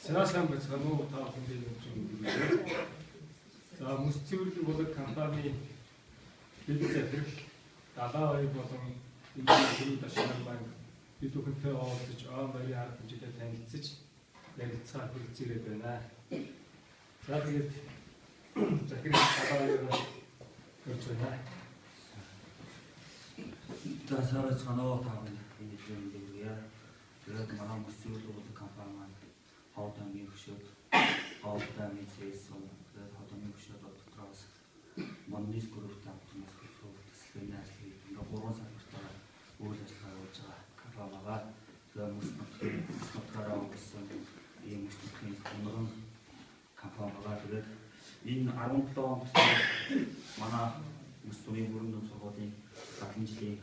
За сайн байцгаана уу та бүхэнд юм. За мөс цэвэрлэг болоод компани бид захирал 72 болон энэ ташаал маань бид бүхэнтэй уулзаж он баярын арга хэмжээтэй танилцж ярилцахаар хүрэлцээрэй байна. За тэгээд захирал 72 өрч байна. За сайн байцгаана уу та бүхэн энэ зүйлээ. Тэгээд манай мөс цэвэрлэг болоод компани маань хавтангийн хөшөөд хавтангийн цэсэн тэгээд хавтангийн хөшөөд дотроос Мондис группт хамтнаас хөсөлтөслийн ажлыг ингээ 3 сард үйл ажиллагаа явуулж байгаа компанигаа тэгээд мөснөтгөрөө өгсөн ийм мөснөтгийн өнөрөн компанигаа тэгээд энэ 17 онд манай мөсний бүрэн сургуулийн гадны жилийн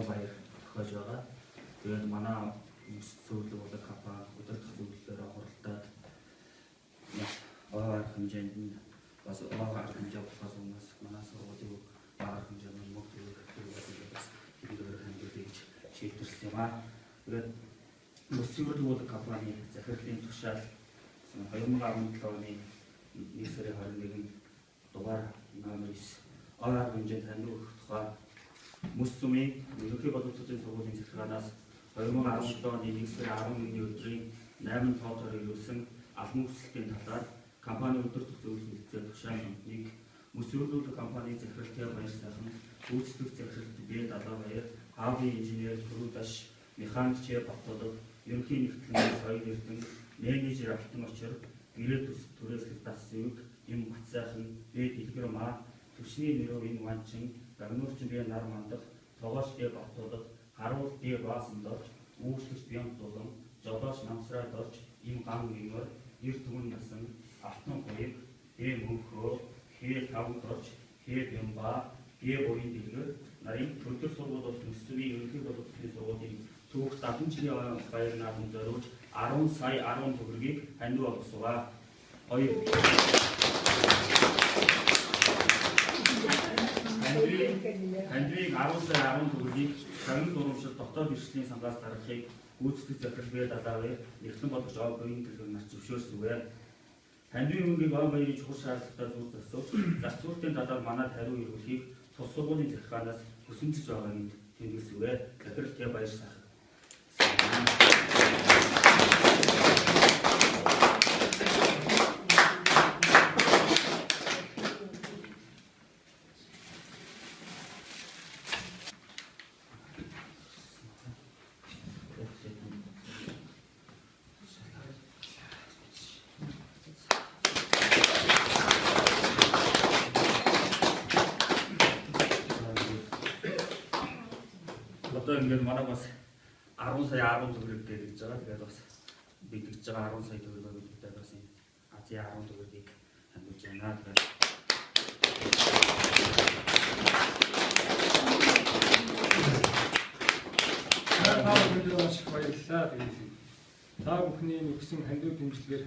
баяр тохиож байгаа. Тэгээд манай мөс цэвэрлэг болоод компани удирдах зөвлөлөөр хуралдаад арга хэмжээнд нь бас арга хэмжээ болохоос өмнөөс манай сургуулийн арга хэмжээний мөнгө төлөвлөлөөс хэдийгээр хэмжээтэй шийдвэрлсэн юм аа. Тэгээд мөс цэвэрлэг болоод компани захирлын тушаал 2017 оны 1 сарын 21-нд дугаар номер 9 арга хэмжээнд ханиу өгөх тухай мөс цэвэрлэгийн ерөнхий боловсролын сургуулийн захиргаанаас 2017 оны 1 сарын 11-ний өдрийн 8 тоотоор ирүүлсэн албан хүсэлтийн талаар компани удирдах зөвлөлт нэгдсэн тушаал номыг мөс цэвэрлэг компани захиралтай баяр сайхан гүйцэтгэх захиралт Б72 Хавийн инженер Төрүүдаш механик Баттолов ерөнхий нэгтлэн соёл эрдэнэ менежер Алтан Очор гэрээ түрээслэх Дасвиг Им Бацайхан Б Дэлгэрмаа Төчний нэрөө энэ ванчин Гагнуурчин Б нар мандах Тогоош Б Баттолов Харуул Б Баасандорж Үүшлэгч Бямтулан Жолооч Намсраад орж Им ган гимөр Ир түмэн насан Алтан гоёг Б мөнхөө Х тавд орж Х Бямба Б боён дэлгэр нарын төлтөр сургуулиуд төсвийн ерөнхий боловсролын сургуулийн түүх 70 жилийн баяр наадмын зориулж 10 сая 10 төгрөгийг ханиу олгосоо. Хоёр Хандрийг 10 сая 10 төгрөгийг шагнал дурамшил дотоод иргэний сангаас гаргахыг гүйцэтгэх захирал Б72 нэгтлэн болгож боён дэлгэр нарт зөвшөөрсөв. Хандрийн мөнгийг он баярын чухал шаардлагатай зүйл засууж зарцуулалтын талаар манад хариу өгөхийг тус сургуулийн захиргаанаас хүсэмжж байгааг тэмдэглэсв. Захиралтай баяр сайхан. Одоо ингээд манай бас 10 сая 10 төгрөг гэж байгаа. Тэгээд бас бидгэж байгаа 10 сая төгрөг гэдэг бас Азийн 10 төгрөгийг хандуулж байна. Тэгээд та бүхний өгсөн ханиу дэмжлэгээр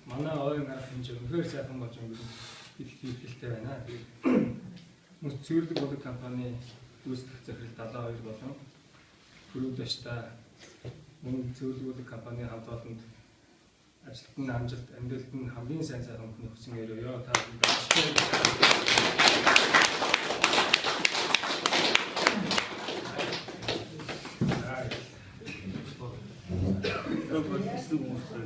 манай ойн арга хэмжээ үнэхээр сайхан болж өнгөрсөн их ихтэй байна. Мөс цэвэрлэг болоод компани гүйцэтгэх захирал 72 болон Төрүүдаштай мөн цэвэрлэг болоод компани хамт олонд ажилтны амжилт амьдралд нь хамгийн сайн бүхний хүсэн өрөөё. Та бүхэнд